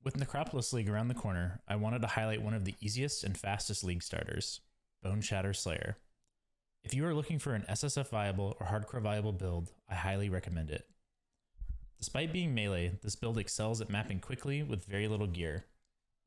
With Necropolis League around the corner, I wanted to highlight one of the easiest and fastest League starters, Boneshatter Slayer. If you are looking for an SSF viable or hardcore viable build, I highly recommend it. Despite being melee, this build excels at mapping quickly with very little gear.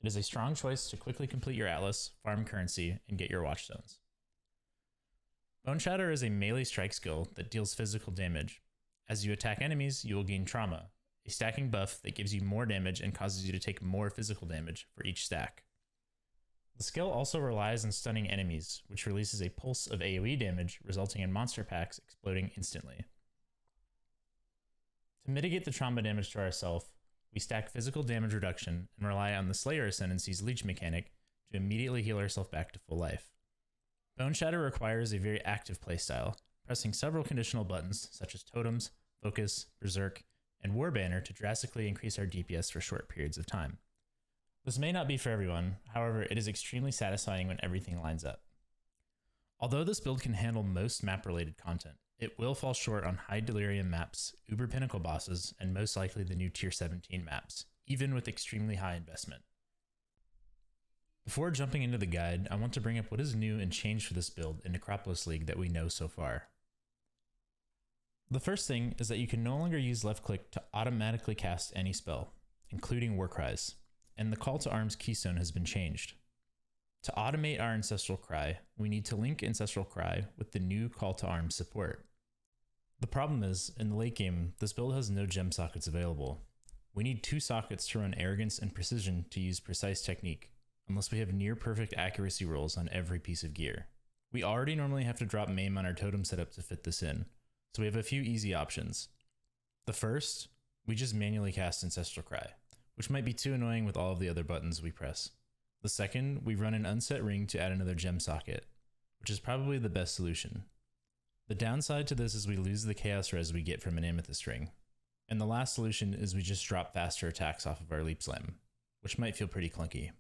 It is a strong choice to quickly complete your Atlas, farm currency, and get your watchstones. Boneshatter is a melee strike skill that deals physical damage. As you attack enemies, you will gain trauma, a stacking buff that gives you more damage and causes you to take more physical damage for each stack. The skill also relies on stunning enemies, which releases a pulse of AoE damage, resulting in monster packs exploding instantly. To mitigate the trauma damage to ourselves, we stack physical damage reduction and rely on the Slayer Ascendancy's leech mechanic to immediately heal ourselves back to full life. Boneshatter requires a very active playstyle, pressing several conditional buttons such as Totems, Focus, Berserk, and War Banner to drastically increase our DPS for short periods of time. This may not be for everyone, however, it is extremely satisfying when everything lines up. Although this build can handle most map-related content, it will fall short on high delirium maps, uber pinnacle bosses, and most likely the new tier 17 maps, even with extremely high investment. Before jumping into the guide, I want to bring up what is new and changed for this build in Necropolis League that we know so far. The first thing is that you can no longer use left click to automatically cast any spell, including Warcries, and the Call to Arms keystone has been changed. To automate our Ancestral Cry, we need to link Ancestral Cry with the new Call to Arms support. The problem is, in the late game, this build has no gem sockets available. We need 2 sockets to run Arrogance and Precision to use Precise Technique, unless we have near perfect accuracy rolls on every piece of gear. We already normally have to drop Maim on our totem setup to fit this in, so we have a few easy options. The first, we just manually cast Ancestral Cry, which might be too annoying with all of the other buttons we press. The second, we run an unset ring to add another gem socket, which is probably the best solution. The downside to this is we lose the chaos res we get from an amethyst ring. And the last solution is we just drop faster attacks off of our leap slam, which might feel pretty clunky.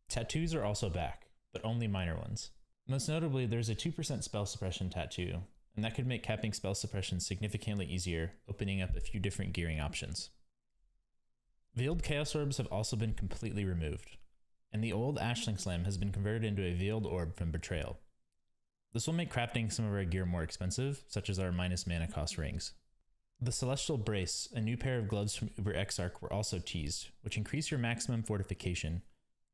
Tattoos are also back, but only minor ones. Most notably, there's a 2% spell suppression tattoo, and that could make capping spell suppression significantly easier, opening up a few different gearing options. Veiled Chaos Orbs have also been completely removed, and the old Ashling Slam has been converted into a Veiled Orb from Betrayal. This will make crafting some of our gear more expensive, such as our minus mana cost rings. The Celestial Brace, a new pair of gloves from Uber Exarch, were also teased, which increase your maximum fortification,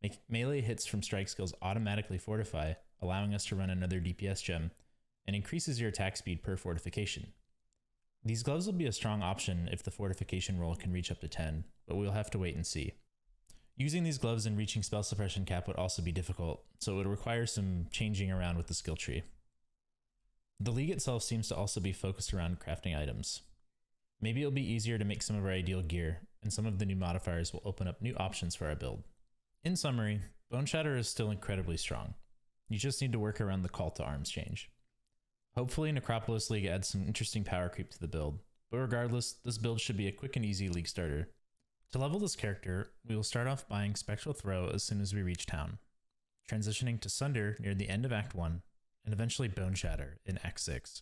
make melee hits from strike skills automatically fortify, allowing us to run another DPS gem, and increases your attack speed per fortification. These gloves will be a strong option if the fortification roll can reach up to 10, but we'll have to wait and see. Using these gloves and reaching spell suppression cap would also be difficult, so it would require some changing around with the skill tree. The league itself seems to also be focused around crafting items. Maybe it'll be easier to make some of our ideal gear, and some of the new modifiers will open up new options for our build. In summary, Boneshatter is still incredibly strong. You just need to work around the Call to Arms change. Hopefully Necropolis League adds some interesting power creep to the build, but regardless, this build should be a quick and easy league starter. To level this character, we will start off buying Spectral Throw as soon as we reach town, transitioning to Sunder near the end of Act 1, and eventually Boneshatter in Act 6.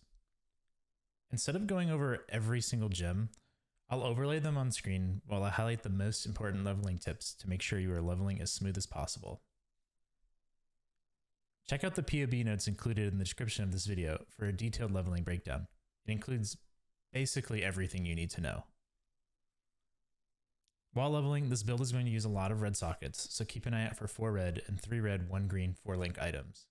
Instead of going over every single gem, I'll overlay them on screen while I highlight the most important leveling tips to make sure you are leveling as smooth as possible. Check out the POB notes included in the description of this video for a detailed leveling breakdown. It includes basically everything you need to know. While leveling, this build is going to use a lot of red sockets, so keep an eye out for 4 red and 3 red, 1 green, 4 link items.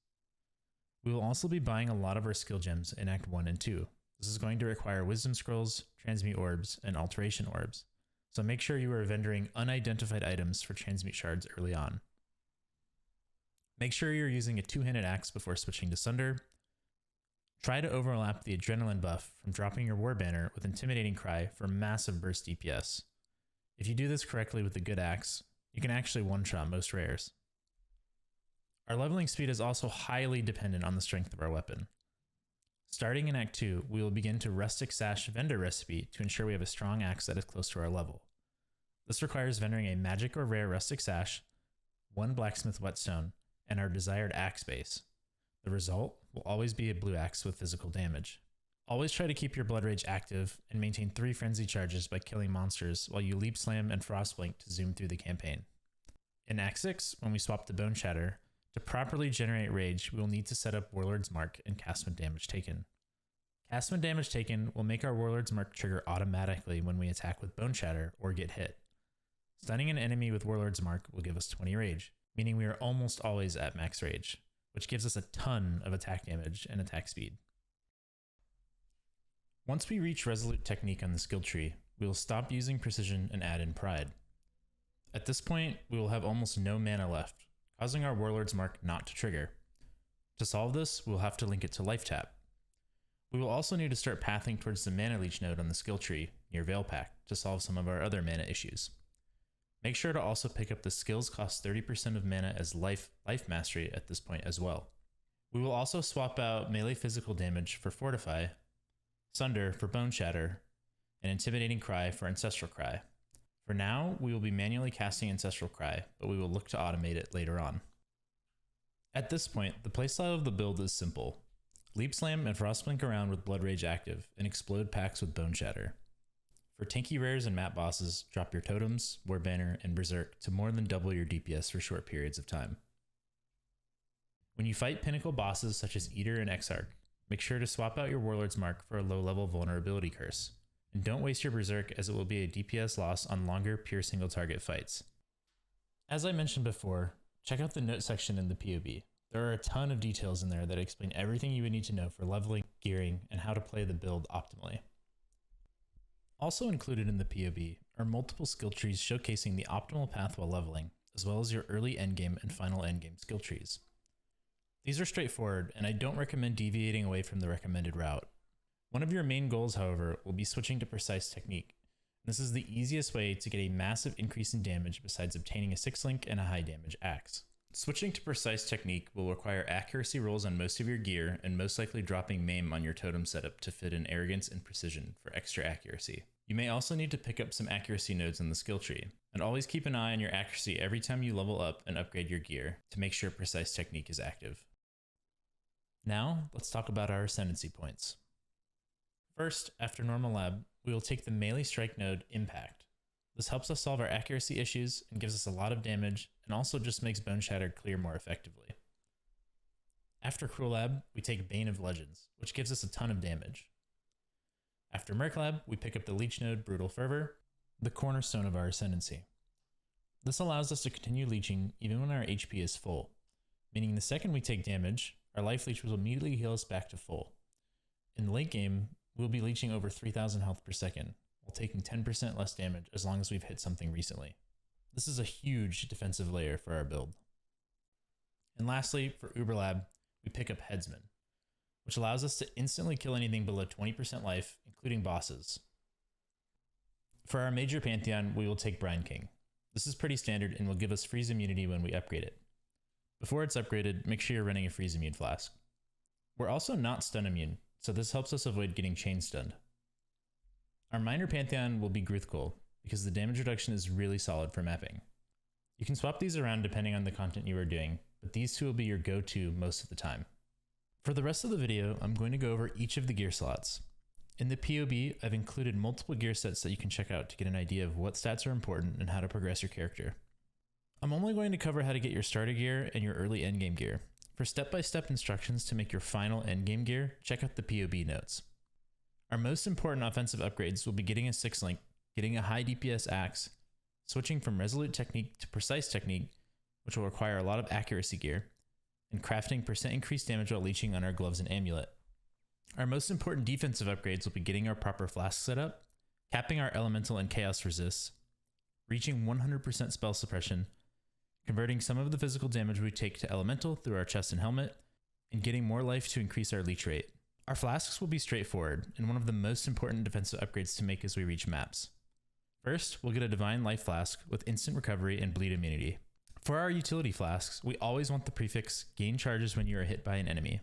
We will also be buying a lot of our skill gems in Act 1 and 2. This is going to require Wisdom Scrolls, Transmute Orbs, and Alteration Orbs, so make sure you are vendoring unidentified items for Transmute Shards early on. Make sure you're using a 2-handed axe before switching to Sunder. Try to overlap the Adrenaline buff from dropping your War Banner with Intimidating Cry for massive burst DPS. If you do this correctly with a good axe, you can actually one-shot most rares. Our leveling speed is also highly dependent on the strength of our weapon. Starting in Act 2, we will begin to Rustic Sash vendor recipe to ensure we have a strong axe that is close to our level. This requires vendoring a magic or rare Rustic Sash, 1 blacksmith whetstone, and our desired axe base. The result will always be a blue axe with physical damage. Always try to keep your Blood Rage active and maintain 3 frenzy charges by killing monsters while you Leap Slam and Frostblink to zoom through the campaign. In Act 6, when we swap to Boneshatter, to properly generate rage, we will need to set up Warlord's Mark and cast when damage taken. Cast when damage taken will make our Warlord's Mark trigger automatically when we attack with Boneshatter or get hit. Stunning an enemy with Warlord's Mark will give us 20 rage, meaning we are almost always at max rage, which gives us a ton of attack damage and attack speed. Once we reach Resolute technique on the skill tree, we will stop using Precision and add in Pride. At this point, we will have almost no mana left, causing our Warlord's Mark not to trigger. To solve this, we'll have to link it to Lifetap. We will also need to start pathing towards the Mana Leech node on the skill tree near Veil Pact to solve some of our other mana issues. Make sure to also pick up the skills cost 30% of mana as life mastery at this point as well. We will also swap out melee physical damage for Fortify, Sunder for Boneshatter, and Intimidating Cry for Ancestral Cry. For now, we will be manually casting Ancestral Cry, but we will look to automate it later on. At this point, the playstyle of the build is simple. Leap Slam and Frostblink around with Blood Rage active, and explode packs with Boneshatter. For tanky rares and map bosses, drop your Totems, War Banner, and Berserk to more than double your DPS for short periods of time. When you fight pinnacle bosses such as Eater and Exarch, make sure to swap out your Warlord's Mark for a low-level Vulnerability Curse. And don't waste your Berserk, as it will be a DPS loss on longer pure single target fights. As I mentioned before, check out the note section in the POB. There are a ton of details in there that explain everything you would need to know for leveling, gearing, and how to play the build optimally. Also included in the POB are multiple skill trees showcasing the optimal path while leveling, as well as your early endgame and final endgame skill trees. These are straightforward, and I don't recommend deviating away from the recommended route. One of your main goals, however, will be switching to Precise Technique. This is the easiest way to get a massive increase in damage besides obtaining a 6-link and a high damage axe. Switching to Precise Technique will require accuracy rolls on most of your gear and most likely dropping Maim on your totem setup to fit in Arrogance and Precision for extra accuracy. You may also need to pick up some accuracy nodes in the skill tree, and always keep an eye on your accuracy every time you level up and upgrade your gear to make sure Precise Technique is active. Now, let's talk about our Ascendency Points. First, after Normal Lab, we will take the melee strike node Impact. This helps us solve our accuracy issues and gives us a lot of damage, and also just makes Boneshatter clear more effectively. After Cruel Lab, we take Bane of Legends, which gives us a ton of damage. After Merc Lab, we pick up the Leech node Brutal Fervor, the cornerstone of our Ascendancy. This allows us to continue leeching even when our HP is full, meaning the second we take damage, our Life Leech will immediately heal us back to full. In the late game, we'll be leeching over 3,000 health per second, while taking 10% less damage as long as we've hit something recently. This is a huge defensive layer for our build. And lastly, for Uber Lab, we pick up Headsman, which allows us to instantly kill anything below 20% life, including bosses. For our major Pantheon, we will take Brine King. This is pretty standard and will give us freeze immunity when we upgrade it. Before it's upgraded, make sure you're running a freeze immune flask. We're also not stun immune, so this helps us avoid getting chain stunned. Our minor Pantheon will be Gruthkul, because the damage reduction is really solid for mapping. You can swap these around depending on the content you are doing, but these two will be your go-to most of the time. For the rest of the video, I'm going to go over each of the gear slots. In the POB, I've included multiple gear sets that you can check out to get an idea of what stats are important and how to progress your character. I'm only going to cover how to get your starter gear and your early endgame gear. For step-by-step instructions to make your final endgame gear, check out the POB notes. Our most important offensive upgrades will be getting a 6-link, getting a high DPS axe, switching from Resolute technique to Precise technique, which will require a lot of accuracy gear, and crafting % increased damage while leeching on our gloves and amulet. Our most important defensive upgrades will be getting our proper flask setup, capping our elemental and chaos resists, reaching 100% spell suppression, converting some of the physical damage we take to elemental through our chest and helmet, and getting more life to increase our leech rate. Our flasks will be straightforward, and one of the most important defensive upgrades to make as we reach maps. First, we'll get a Divine Life Flask with instant recovery and bleed immunity. For our utility flasks, we always want the prefix gain charges when you are hit by an enemy.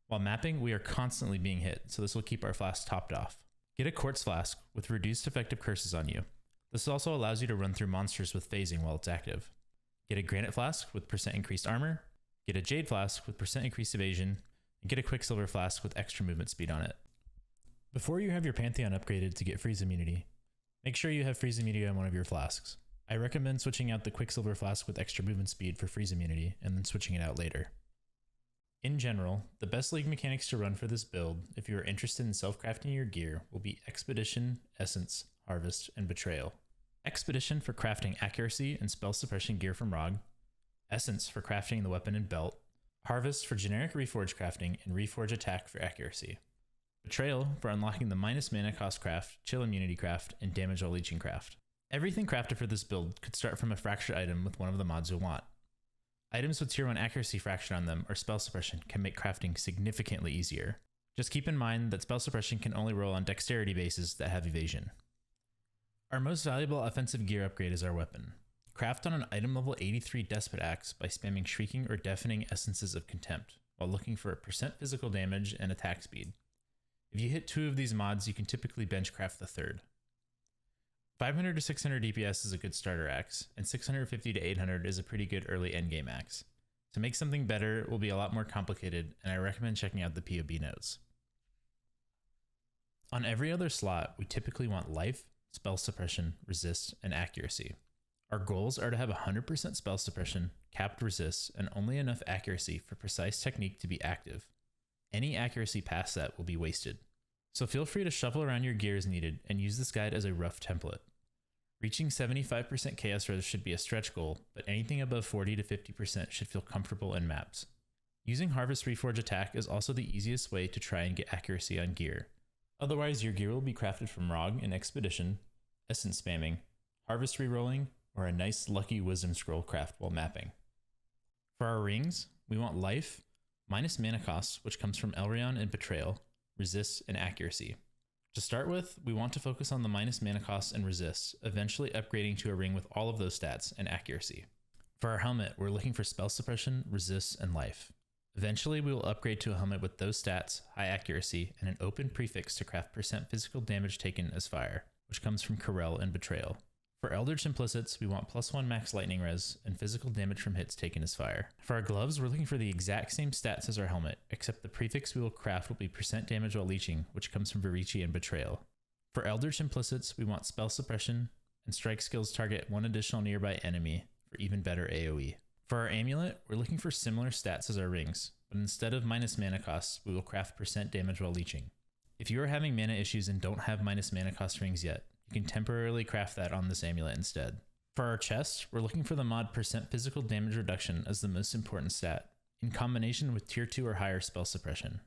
While mapping, we are constantly being hit, so this will keep our flask topped off. Get a Quartz Flask with reduced effective curses on you. This also allows you to run through monsters with phasing while it's active. Get a Granite Flask with % increased armor, get a Jade Flask with % increased evasion, and get a Quicksilver Flask with extra movement speed on it. Before you have your Pantheon upgraded to get freeze immunity, make sure you have freeze immunity on one of your flasks. I recommend switching out the Quicksilver flask with extra movement speed for freeze immunity and then switching it out later. In general, the best league mechanics to run for this build, if you are interested in self-crafting your gear, will be Expedition, Essence, Harvest, and Betrayal. Expedition for crafting accuracy and spell suppression gear from ROG, Essence for crafting the weapon and belt, Harvest for generic Reforge crafting and Reforge attack for accuracy, Betrayal for unlocking the minus mana cost craft, chill immunity craft, and damage while leeching craft. Everything crafted for this build could start from a fractured item with one of the mods you'll want. Items with tier 1 accuracy fraction on them or spell suppression can make crafting significantly easier. Just keep in mind that spell suppression can only roll on dexterity bases that have evasion. Our most valuable offensive gear upgrade is our weapon. Craft on an item level 83 Despot Axe by spamming Shrieking or Deafening Essences of Contempt, while looking for a % physical damage and attack speed. If you hit 2 of these mods, you can typically benchcraft the third. 500 to 600 DPS is a good starter axe, and 650 to 800 is a pretty good early endgame axe. To make something better, it will be a lot more complicated, and I recommend checking out the POB Notes. On every other slot, we typically want life, spell suppression, resist, and accuracy. Our goals are to have 100% spell suppression, capped resists, and only enough accuracy for precise technique to be active. Any accuracy past that will be wasted. So feel free to shuffle around your gear as needed and use this guide as a rough template. Reaching 75% chaos res should be a stretch goal, but anything above 40 to 50% should feel comfortable in maps. Using Harvest Reforge attack is also the easiest way to try and get accuracy on gear. Otherwise, your gear will be crafted from ROG and Expedition, Essence spamming, Harvest rerolling, or a nice lucky Wisdom Scroll craft while mapping. For our rings, we want life, minus mana costs, which comes from Elrion and Betrayal, resists, and accuracy. To start with, we want to focus on the minus mana costs and resists, eventually upgrading to a ring with all of those stats and accuracy. For our helmet, we're looking for spell suppression, resists, and life. Eventually, we will upgrade to a helmet with those stats, high accuracy, and an open prefix to craft % physical damage taken as fire, which comes from Corel and Betrayal. For Eldritch Implicits, we want +1 max lightning res and physical damage from hits taken as fire. For our gloves, we're looking for the exact same stats as our helmet, except the prefix we will craft will be % damage while leeching, which comes from Verici and Betrayal. For Eldritch Implicits, we want spell suppression, and strike skills target 1 additional nearby enemy for even better AoE. For our amulet, we're looking for similar stats as our rings, but instead of minus mana costs, we will craft % damage while leeching. If you are having mana issues and don't have minus mana cost rings yet, you can temporarily craft that on this amulet instead. For our chest, we're looking for the mod % physical damage reduction as the most important stat, in combination with tier 2 or higher spell suppression.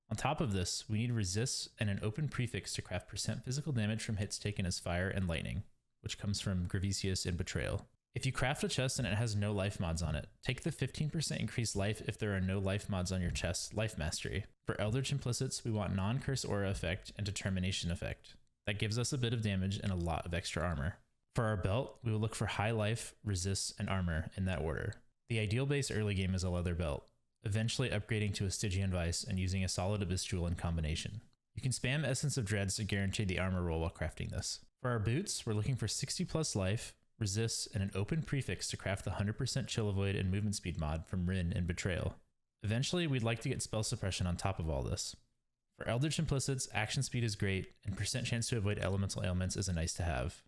On top of this, we need resists and an open prefix to craft % physical damage from hits taken as fire and lightning, which comes from Gravicius and Betrayal. If you craft a chest and it has no life mods on it, take the 15% increased life if there are no life mods on your chest's life mastery. For Eldritch Implicits, we want non-curse aura effect and determination effect. That gives us a bit of damage and a lot of extra armor. For our belt, we will look for high life, resists, and armor in that order. The ideal base early game is a leather belt, eventually upgrading to a Stygian Vice and using a solid Abyss Jewel in combination. You can spam Essence of Dreads to guarantee the armor roll while crafting this. For our boots, we're looking for 60 plus life, resists, and an open prefix to craft the 100% chill avoid and movement speed mod from Rin and Betrayal. Eventually, we'd like to get spell suppression on top of all this. For Eldritch Implicits, action speed is great, and % chance to avoid elemental ailments is a nice to have.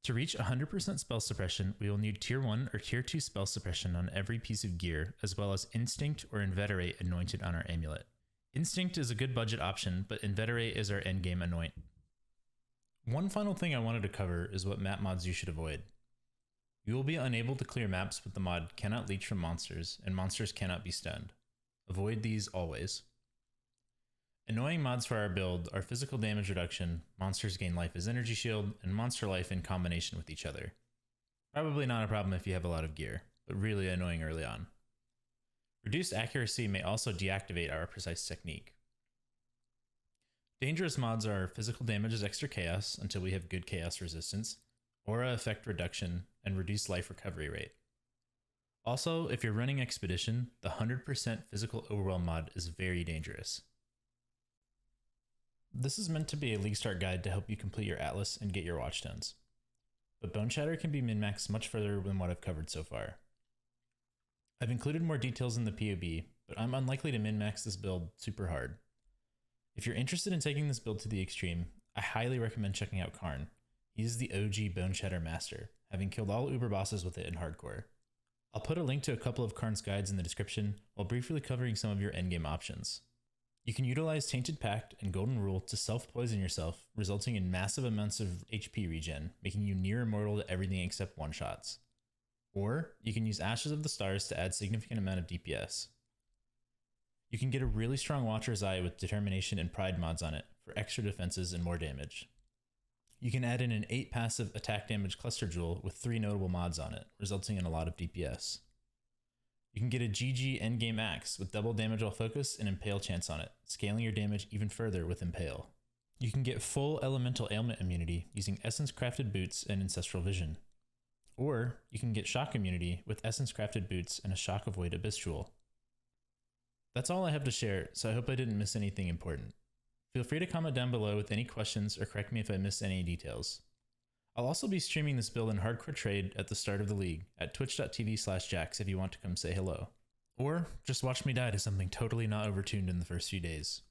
To reach 100% spell suppression, we will need tier 1 or tier 2 spell suppression on every piece of gear, as well as Instinct or Inveterate anointed on our amulet. Instinct is a good budget option, but Inveterate is our endgame Anoint. One final thing I wanted to cover is what map mods you should avoid. You will be unable to clear maps with the mod Cannot Leech from monsters, and monsters cannot be stunned. Avoid these always. Annoying mods for our build are physical damage reduction, monsters gain life as energy shield, and monster life in combination with each other. Probably not a problem if you have a lot of gear, but really annoying early on. Reduced accuracy may also deactivate our precise technique. Dangerous mods are physical damage as extra chaos until we have good chaos resistance, aura effect reduction, and reduced life recovery rate. Also, if you're running Expedition, the 100% physical overwhelm mod is very dangerous. This is meant to be a league start guide to help you complete your Atlas and get your watchstones. But Boneshatter can be min-maxed much further than what I've covered so far. I've included more details in the POB, but I'm unlikely to min-max this build super hard. If you're interested in taking this build to the extreme, I highly recommend checking out Carn. He is the OG Boneshatter master, having killed all Uber bosses with it in hardcore. I'll put a link to a couple of Carn's guides in the description while briefly covering some of your endgame options. You can utilize Tainted Pact and Golden Rule to self-poison yourself, resulting in massive amounts of HP regen, making you near immortal to everything except one-shots. Or you can use Ashes of the Stars to add significant amount of DPS. You can get a really strong Watcher's Eye with Determination and Pride mods on it for extra defenses and more damage. You can add in an 8 passive attack damage cluster jewel with 3 notable mods on it, resulting in a lot of DPS. You can get a GG endgame axe with double damage while focus and impale chance on it, scaling your damage even further with impale. You can get full elemental ailment immunity using essence crafted boots and ancestral vision. Or you can get shock immunity with essence crafted boots and a shock of void abyss jewel. That's all I have to share, so I hope I didn't miss anything important. Feel free to comment down below with any questions or correct me if I missed any details. I'll also be streaming this build in hardcore trade at the start of the league at twitch.tv/jax if you want to come say hello. Or just watch me die to something totally not overtuned in the first few days.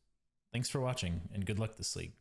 Thanks for watching, and good luck this league.